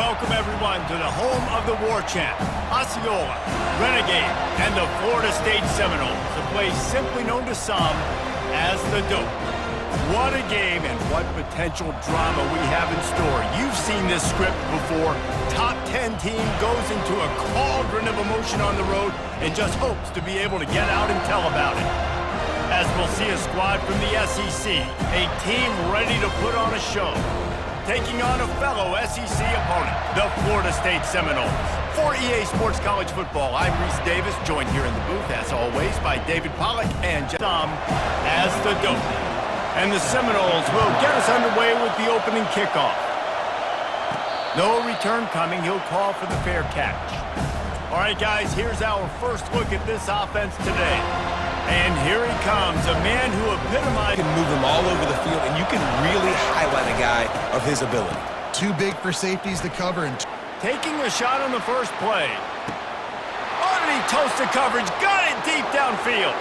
Welcome everyone to the home of the war champ, Osceola, Renegade, and the Florida State Seminoles, a place simply known to some as the Dope. What a game and what potential drama we have in store. You've seen this script before. Top 10 team goes into a cauldron of emotion on the road and just hopes to be able to get out and tell about it. As we'll see a squad from the SEC, a team ready to put on a show, taking on a fellow SEC opponent, the Florida State Seminoles. For EA Sports College Football, I'm Reese Davis, joined here in the booth, as always, by David Pollack and Tom as the Dope. And the Seminoles will get us underway with the opening kickoff. No return coming. He'll call for the fair catch. All right, guys, here's our first look at this offense today. And here he comes, a man who epitomized... You can move him all over the field, and you can really highlight a guy of his ability. Too big for safeties to cover. And taking a shot on the first play. Oh, did he toast the coverage? Got it deep downfield.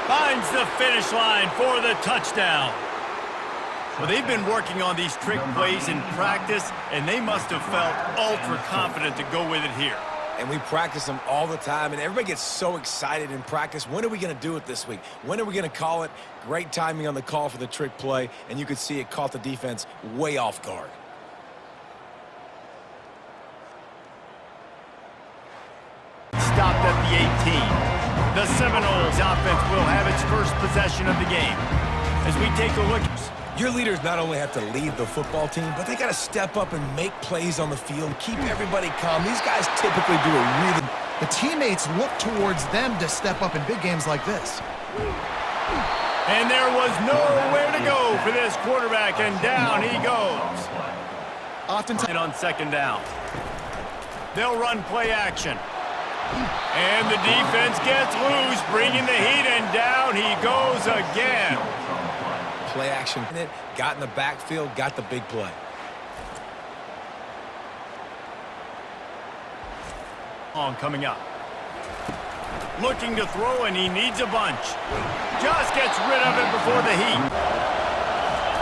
Finds the finish line for the touchdown. Well, they've been working on these trick plays in practice, and they must have felt ultra confident to go with it here. And we practice them all the time, and everybody gets so excited in practice. When are we going to do it this week? When are we going to call it? Great timing on the call for the trick play, and you could see it caught the defense way off guard. Stopped at the 18. The Seminoles offense will have its first possession of the game. As we take a look... Your leaders not only have to lead the football team, but they got to step up and make plays on the field, keep everybody calm. These guys typically do a really... the teammates look towards them to step up in big games like this. And there was nowhere to go for this quarterback, and down he goes. Oftentimes on second down. They'll run play action. And the defense gets loose, bringing the heat, and down he goes again. Play action, got in the backfield, got the big play. On coming up. Looking to throw, and he needs a bunch. Just gets rid of it before the heat.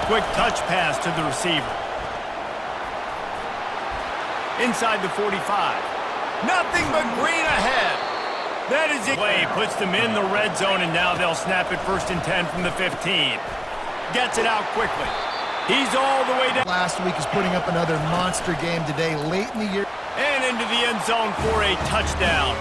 Quick touch pass to the receiver. Inside the 45. Nothing but green ahead. That is it. Play puts them in the red zone, and now they'll snap it 1st and 10 from the 15. Gets it out quickly. He's all the way down. Last week is putting up another monster game today, late in the year. And into the end zone for a touchdown.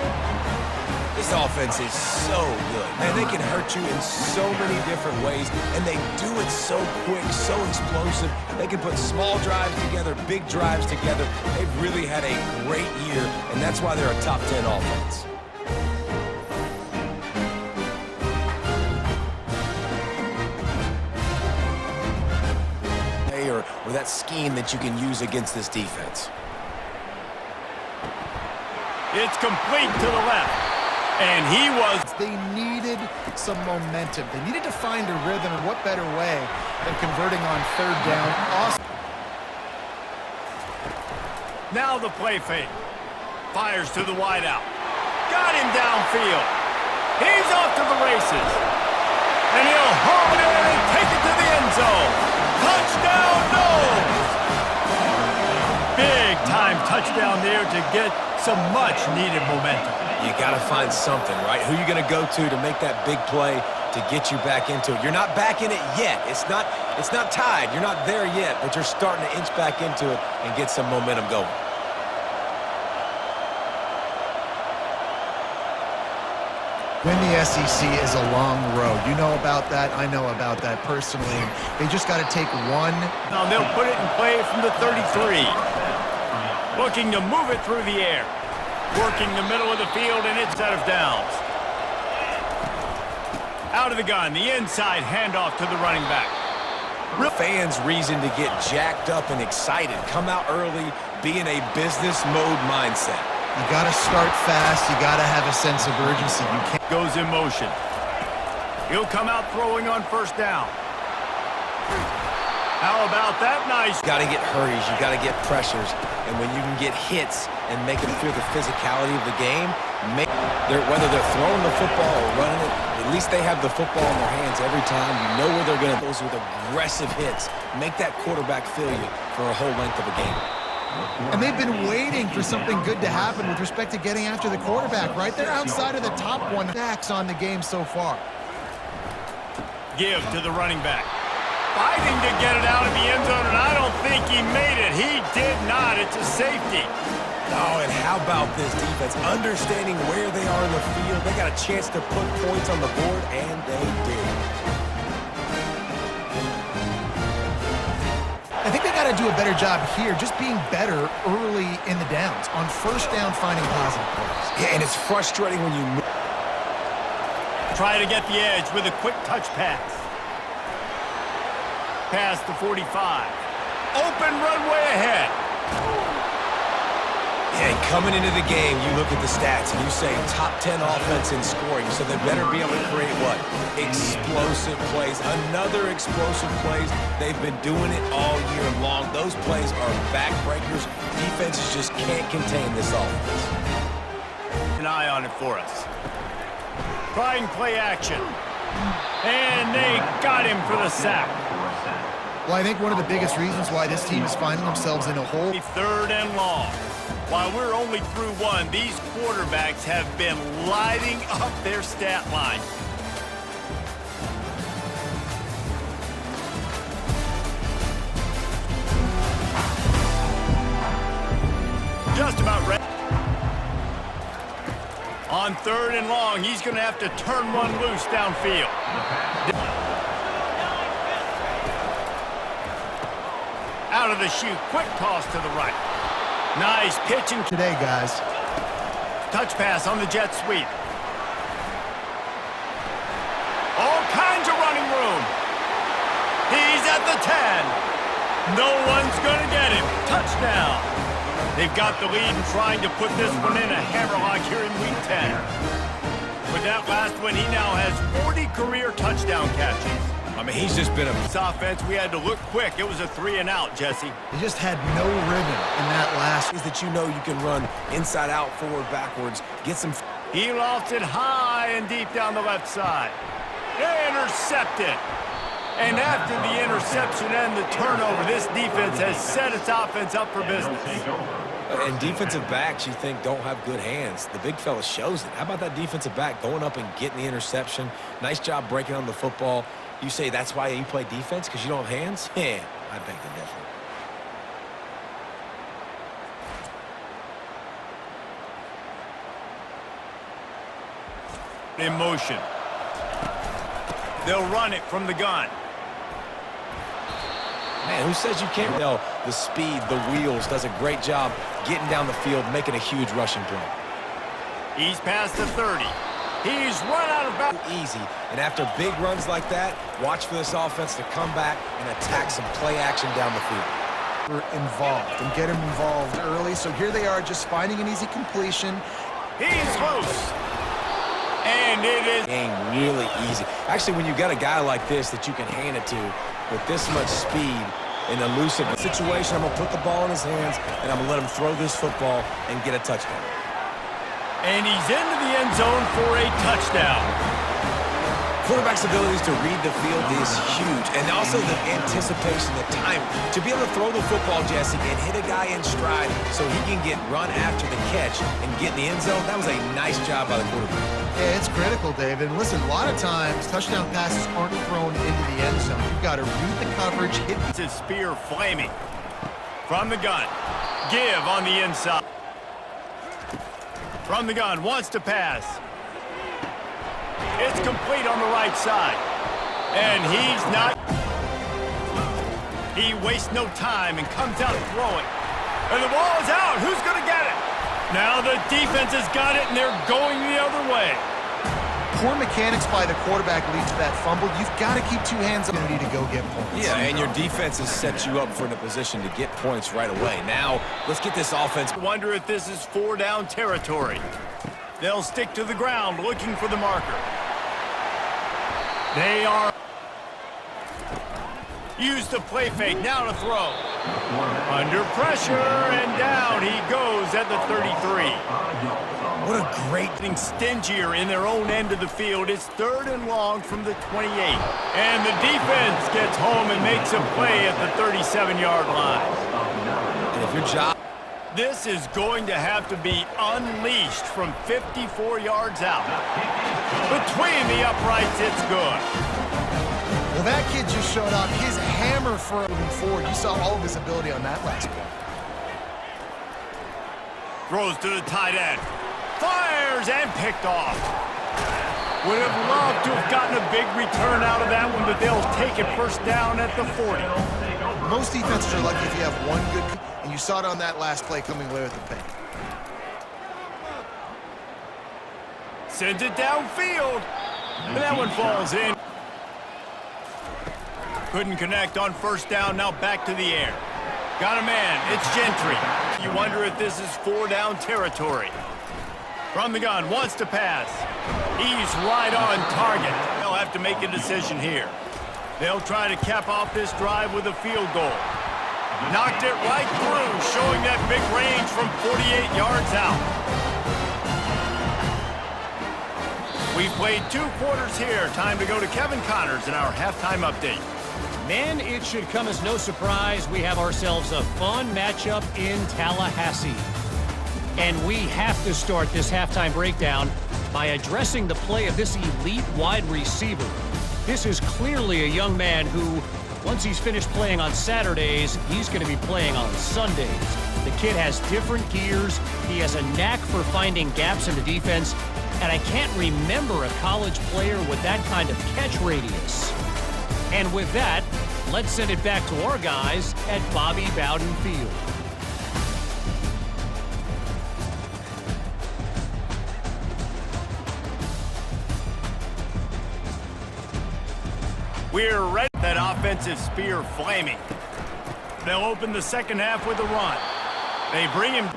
This offense is so good. Man, they can hurt you in so many different ways, and they do it so quick, so explosive. They can put small drives together, big drives together. They've really had a great year, and that's why they're a top 10 offense. Or that scheme that you can use against this defense. It's complete to the left. And he was... They needed some momentum. They needed to find a rhythm, and what better way than converting on third down. Awesome. Now the play fake. Fires to the wideout. Got him downfield. He's off to the races. And he'll home it in and take it to the end zone. Touchdown, Noles! Big time touchdown there to get some much-needed momentum. You got to find something, right? Who are you going to go to make that big play to get you back into it? You're not back in it yet. It's not tied. You're not there yet, but you're starting to inch back into it and get some momentum going. Win the SEC is a long road. You know about that. I know about that personally. They just got to take one. Now they'll put it in play from the 33. Looking to move it through the air. Working the middle of the field, and it's out of downs. Out of the gun, the inside handoff to the running back. Fans' reason to get jacked up and excited. Come out early, be in a business mode mindset. You got to start fast. You got to have a sense of urgency. You can't. Goes in motion. He'll come out throwing on first down. How about that? Nice. You got to get hurries. You got to get pressures. And when you can get hits and make them feel the physicality of the game, whether they're throwing the football or running it, at least they have the football in their hands every time. You know where they're going to. Those with aggressive hits make that quarterback feel you for a whole length of a game. And they've been waiting for something good to happen with respect to getting after the quarterback, right? They're outside of the top one sacks on the game so far. Give to the running back. Fighting to get it out of the end zone, and I don't think he made it. He did not. It's a safety. Oh, and how about this defense? Understanding where they are in the field. They got a chance to put points on the board, and they did. I think they got to do a better job here, just being better early in the downs, on first down finding positive plays. Yeah, and it's frustrating when you try to get the edge with a quick touch pass. Past the 45. Open runway ahead. Yeah, and coming into the game, you look at the stats and you say top 10 offense in scoring, so they better be able to create what? Explosive plays. Another explosive plays. They've been doing it all year long. Those plays are backbreakers. Defenses just can't contain this offense. An eye on it for us. Trying play action. And they got him for the sack. Well, I think one of the biggest reasons why this team is finding themselves in a hole. 3rd and long. While we're only through one, these quarterbacks have been lighting up their stat line. Just about ready. On 3rd and long, he's going to have to turn one loose downfield. Out of the chute, quick toss to the right. Nice pitching Today, guys. touch pass on the jet sweep. All kinds of running room. He's at the 10. No one's going to get him. Touchdown. They've got the lead and trying to put this one in a hammerlock here in Week 10. With that last one, he now has 40 career touchdown catches. I mean, he's just been a... This offense, we had to look quick. It was a 3 and out, Jesse. They just had no rhythm in that last. Is that you know you can run inside out, forward, backwards, get some... He lofts it high and deep down the left side. Intercepted. And after the interception and the turnover, this defense has set its offense up for business. And defensive backs, you think, don't have good hands. The big fella shows it. How about that defensive back going up and getting the interception? Nice job breaking on the football. You say that's why you play defense, because you don't have hands? Yeah, I beg to differ. In motion. They'll run it from the gun. Man, who says you can't? No, the speed, the wheels, does a great job getting down the field, making a huge rushing play. He's past the 30. He's run out of bounds. Easy. And after big runs like that, watch for this offense to come back and attack some play action down the field. Involved and get him involved early. So here they are just finding an easy completion. He's close. And it is Game really easy. Actually, when you got a guy like this that you can hand it to with this much speed and elusive situation, I'm going to put the ball in his hands and I'm going to let him throw this football and get a touchdown. And he's into the end zone for a touchdown. Quarterback's abilities to read the field is huge, and also the anticipation, the time to be able to throw the football, Jesse, and hit a guy in stride so he can get run after the catch and get in the end zone. That was a nice job by the quarterback. Yeah, it's critical, David. And listen, a lot of times touchdown passes aren't thrown into the end zone. You've got to read the coverage, hit His spear flaming. From the gun. Give on the inside. From the gun, wants to pass. It's complete on the right side. And he's not. He wastes no time and comes out throwing. And the ball is out. Who's going to get it? Now the defense has got it, and they're going the other way. poor mechanics by the quarterback leads to that fumble. You've got to keep two hands on to go get points. Yeah, and your defense has set you up for a position to get points right away. Now, let's get this offense. Wonder if this is 4-down territory. They'll stick to the ground looking for the marker. They are used to play fake, now to throw. Under pressure, and down he goes at the 33. What a great thing, stingier in their own end of the field. It's 3rd and long from the 28. And the defense gets home and makes a play at the 37-yard line. And if Good job. This is going to have to be unleashed from 54 yards out. Between the uprights, it's good. Well, that kid just showed off his hammer for moving forward. You saw all of his ability on that last play. Throws to the tight end. Fires and picked off. Would have loved to have gotten a big return out of that one, but they'll take it first down at the 40. Most defenses are lucky if you have one good, and you saw it on that last play coming away with the pick. Sends it downfield. And that one falls in. Couldn't connect on first down, now back to the air. Got a man, it's Gentry. You wonder if this is 4-down territory. From the gun, wants to pass. He's right on target. They'll have to make a decision here. They'll try to cap off this drive with a field goal. Knocked it right through, showing that big range from 48 yards out. We've played 2 quarters here. Time to go to Kevin Connors in our halftime update. Man, it should come as no surprise we have ourselves a fun matchup in Tallahassee. And we have to start this halftime breakdown by addressing the play of this elite wide receiver. This is clearly a young man who, once he's finished playing on Saturdays, he's going to be playing on Sundays. The kid has different gears. He has a knack for finding gaps in the defense. And I can't remember a college player with that kind of catch radius. And with that, let's send it back to our guys at Bobby Bowden Field. We're ready. That offensive spear flaming. They'll open the second half with a run. They bring him.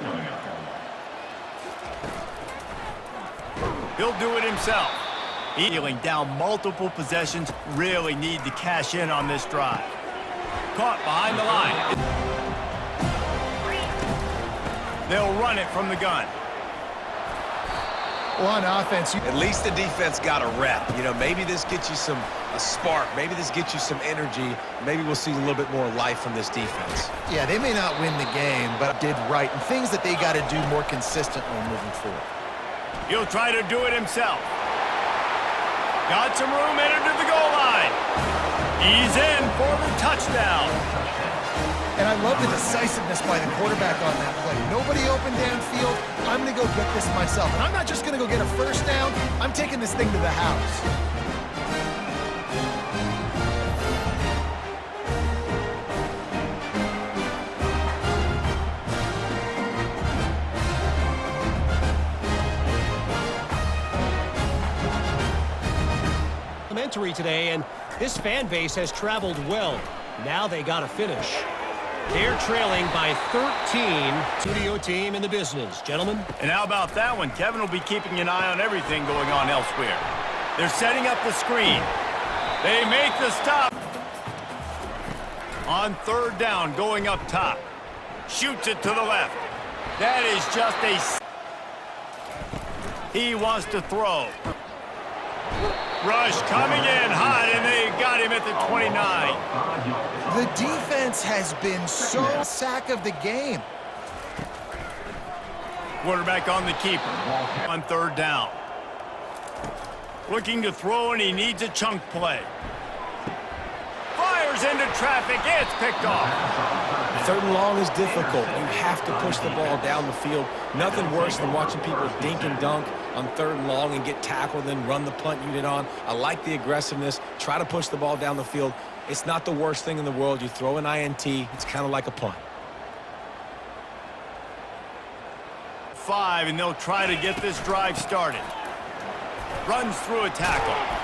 He'll do it himself. Dealing down multiple possessions, really need to cash in on this drive. Caught behind the line. They'll run it from the gun. Well, on offense, At least the defense got a rep. You know, maybe this gets you a spark. Maybe this gets you some energy. Maybe we'll see a little bit more life from this defense. yeah, they may not win the game, but did right. And things that they got to do more consistently moving forward. He'll try to do it himself. Got some room, entered to the goal line. He's in for the touchdown. And I love the decisiveness by the quarterback on that play. Nobody open downfield. I'm going to go get this myself. And I'm not just going to go get a first down. I'm taking this thing to the house. Today, and this fan base has traveled well. Now they got to finish. They're trailing by 13. Studio team in the business, gentlemen. And how about that one? Kevin will be keeping an eye on everything going on elsewhere. They're setting up the screen. They make the stop. On third down, going up top. Shoots it to the left. That is just a... He wants to throw. Rush coming in hot, and they got him at the 29. The defense has been so sack of the game. Quarterback on the keeper on third down. Looking to throw, and he needs a chunk play. Fires into traffic. It's picked off. Third and long is difficult. You have to push the ball down the field. Nothing worse than watching people dink and dunk on third and long and get tackled, then run the punt unit on. I like the aggressiveness. Try to push the ball down the field. It's not the worst thing in the world. You throw an INT, it's kind of like a punt. 5, and they'll try to get this drive started. Runs through a tackle.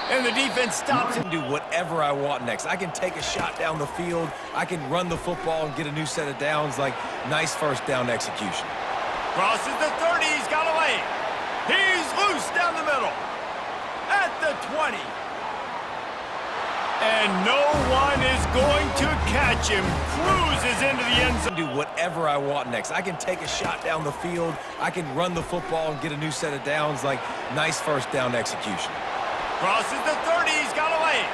And the defense stops him. Do whatever I want next. I can take a shot down the field. I can run the football and get a new set of downs. Like, nice first down execution. Crosses the 30. He's got a lane. He's loose down the middle. At the 20. And no one is going to catch him. Cruises into the end zone. Do whatever I want next. I can take a shot down the field. I can run the football and get a new set of downs. Like, nice first down execution. Crosses the 30. He's got a lane.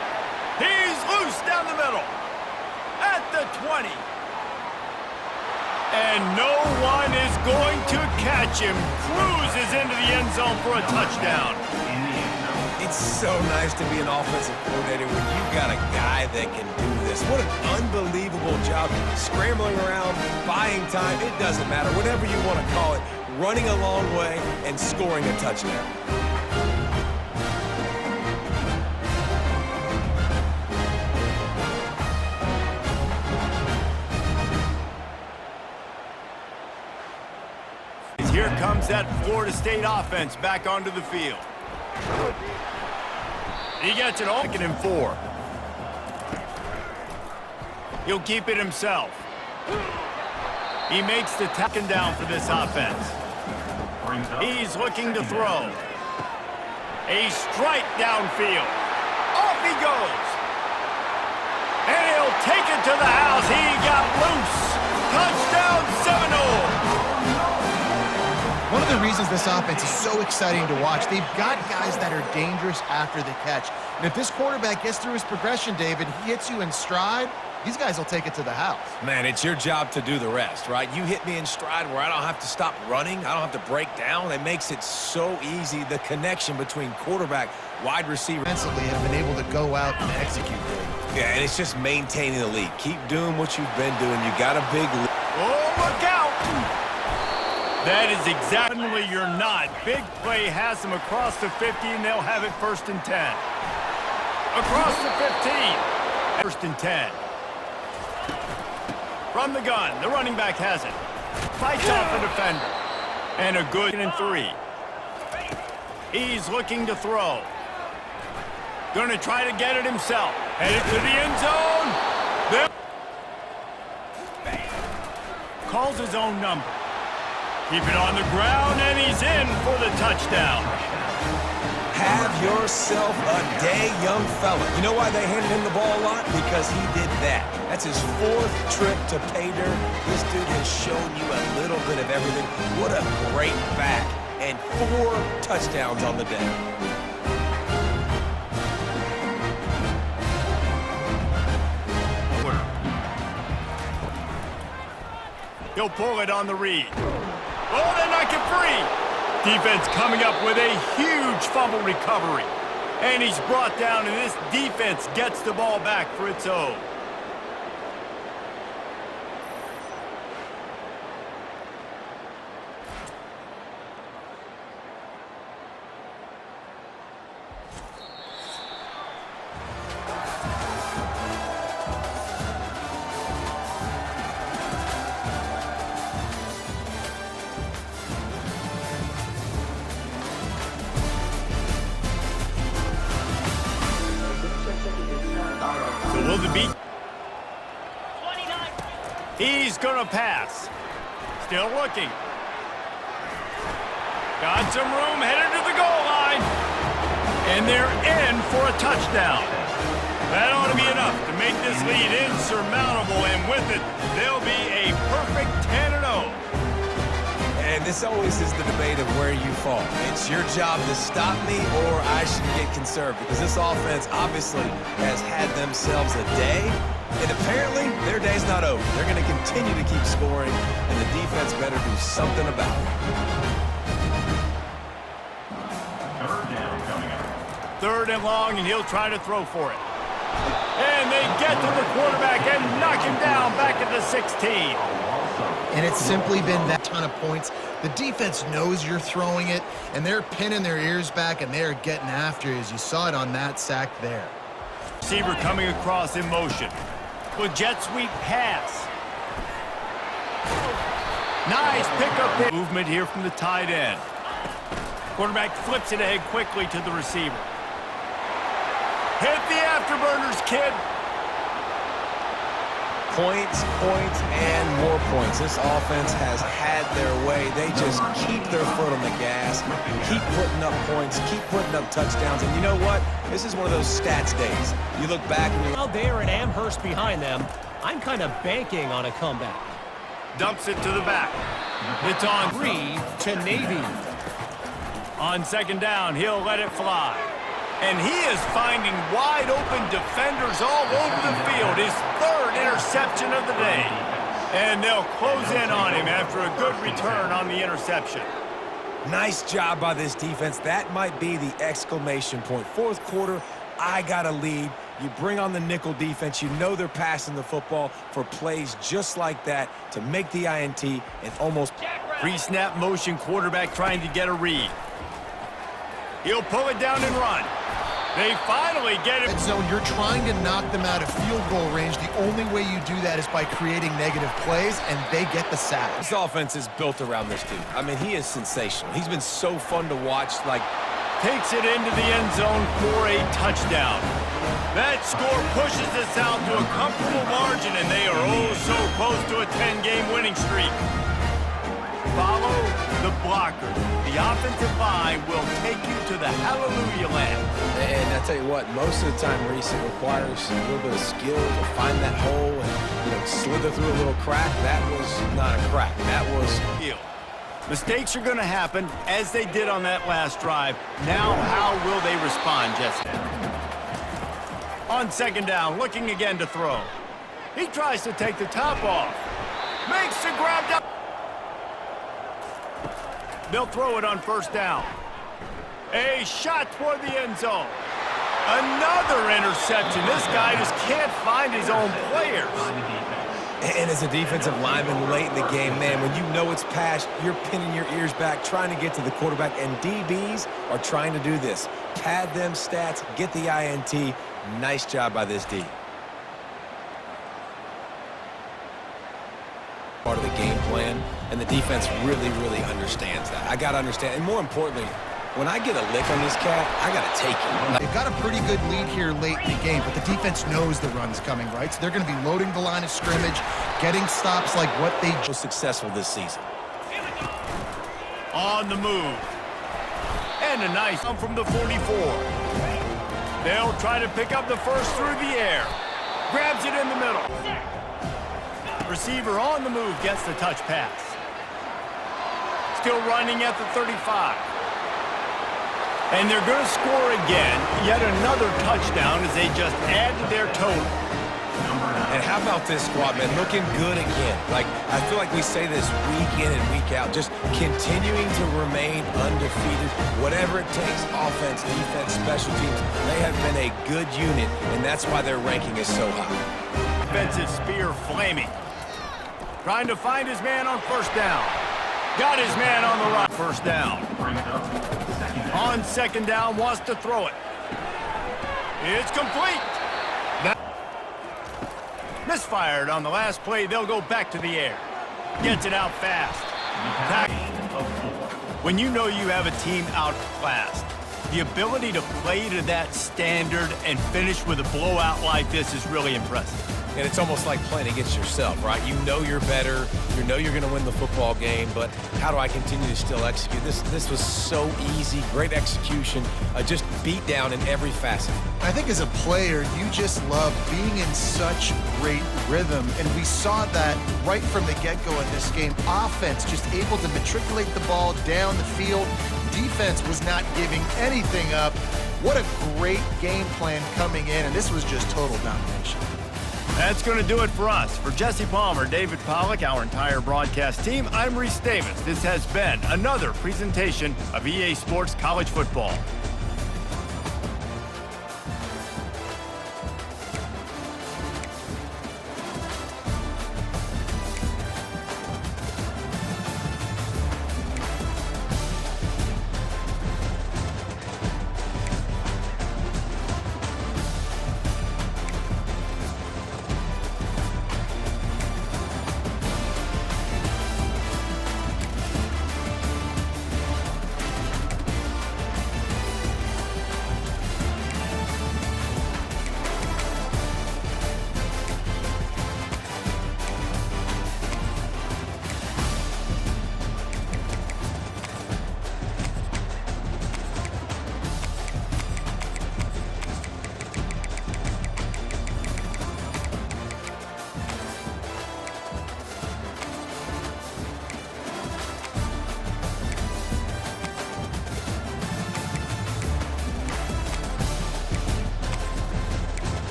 He's loose down the middle. At the 20. And no one is going to catch him. Cruises into the end zone for a touchdown. It's so nice to be an offensive coordinator when you've got a guy that can do this. What an unbelievable job scrambling around, buying time. It doesn't matter, whatever you want to call it, running a long way and scoring a touchdown. Here comes that Florida State offense back onto the field. He gets it all. 2nd and 4. He'll keep it himself. He makes the tackle down for this offense. He's looking to throw. A strike downfield. Off he goes. And he'll take it to the house. He got loose. Touchdown Seminoles. One of the reasons this offense is so exciting to watch, they've got guys that are dangerous after the catch. And if this quarterback gets through his progression, David, he hits you in stride, these guys will take it to the house. Man, it's your job to do the rest, right? You hit me in stride where I don't have to stop running. I don't have to break down. It makes it so easy, the connection between quarterback, wide receiver. Defensively have been able to go out and execute, David. Yeah, and it's just maintaining the lead. Keep doing what you've been doing. You got a big lead. Oh, look out! That is exactly you're not. Big play has them across the 50, and they'll have it 1st and 10. Across the 15. 1st and 10. From the gun, the running back has it. Fights off the defender. And a good 2nd and 3. He's looking to throw. Gonna try to get it himself. Headed to the end zone. Calls his own number. Keep it on the ground, and he's in for the touchdown. Have yourself a day, young fella. You know why they handed him the ball a lot? Because he did that. That's his 4th trip to pay dirt. This dude has shown you a little bit of everything. What a great back. And 4 touchdowns on the day. He'll pull it on the read. Oh, they knock it free. Defense coming up with a huge fumble recovery. And he's brought down, and this defense gets the ball back for its own. Will the beat? He's gonna pass. Still looking. Got some room, headed to the goal line. And they're in for a touchdown. That ought to be enough to make this lead insurmountable, and with it, they'll be a perfect 10-0. And this always is the debate of where you fall. It's your job to stop me, or I should get conserved, because this offense obviously has had themselves a day, and apparently their day's not over. They're going to continue to keep scoring, and the defense better do something about it. 3rd down coming up. 3rd and long, and he'll try to throw for it. And they get to the quarterback and knock him down back at the 16. And it's simply been that ton of points. The defense knows you're throwing it, and they're pinning their ears back, and they're getting after you, as you saw it on that sack there. Receiver coming across in motion. With jet sweep pass. Nice pickup there. Movement here from the tight end. Quarterback flips it ahead quickly to the receiver. Hit the afterburners, kid. Points, points, and more points. This offense has had their way. They just keep their foot on the gas, keep putting up points, keep putting up touchdowns. And you know what? This is one of those stats days. You look back and you... Now there and Amherst behind them, I'm kind of banking on a comeback. Dumps it to the back. It's on 3 to Navy. On 2nd down, he'll let it fly. And he is finding wide open defenders all over the field. His 3rd interception of the day. And they'll close in on him after a good return on the interception. Nice job by this defense. That might be the exclamation point. Fourth quarter, I got a lead. You bring on the nickel defense. You know they're passing the football for plays just like that to make the INT and almost... Pre-snap motion quarterback trying to get a read. He'll pull it down and run. They finally get it. Red zone, you're trying to knock them out of field goal range. The only way you do that is by creating negative plays, and they get the sack. This offense is built around this dude. I mean, he is sensational. He's been so fun to watch. Like, takes it into the end zone for a touchdown. That score pushes us out to a comfortable margin, and they are oh so close to a 10-game winning streak. Follow the blocker. The offensive line will take you to the hallelujah land. And I tell you what, most of the time, Reese, it requires a little bit of skill to find that hole and, slither through a little crack. That was not a crack. That was... Mistakes are going to happen, as they did on that last drive. Now, how will they respond, Jesse? On second down, looking again to throw. He tries to take the top off. Makes the grab down. They'll throw it on first down. A shot toward the end zone. Another interception. This guy just can't find his own players. And as a defensive lineman late in the game, man, when you know it's passed, you're pinning your ears back, trying to get to the quarterback, and DBs are trying to do this. Pad them stats, get the INT. Nice job by this D. Part of the game plan, and the defense really, really understands that. I got to understand, and more importantly, when I get a lick on this cat, I got to take it. They've got a pretty good lead here late in the game, but the defense knows the run's coming, right? So they're going to be loading the line of scrimmage, getting stops like what they was successful this season. On the move. And a nice one from the 44. They'll try to pick up the first through the air. Grabs it in the middle. Receiver on the move gets the touch pass. Still running at the 35. And they're going to score again. Yet another touchdown as they just add to their total. And how about this squad, man? Looking good again. Like, I feel like we say this week in and week out, just continuing to remain undefeated. Whatever it takes, offense, defense, special teams, they have been a good unit, and that's why their ranking is so high. Defensive spear flaming. Trying to find his man on first down. Got his man on the right. First down. On second down, wants to throw it. It's complete. Misfired on the last play. They'll go back to the air. Gets it out fast. When you know you have a team outclassed, the ability to play to that standard and finish with a blowout like this is really impressive. And it's almost like playing against yourself, right? You know you're better. You know you're going to win the football game, but how do I continue to still execute? This was so easy. Great execution. Just beat down in every facet. I think as a player, you just love being in such great rhythm, and we saw that right from the get-go in this game. Offense just able to matriculate the ball down the field. Defense was not giving anything up. What a great game plan coming in, and this was just total domination. That's going to do it for us. For Jesse Palmer, David Pollack, our entire broadcast team, I'm Reese Davis. This has been another presentation of EA Sports College Football.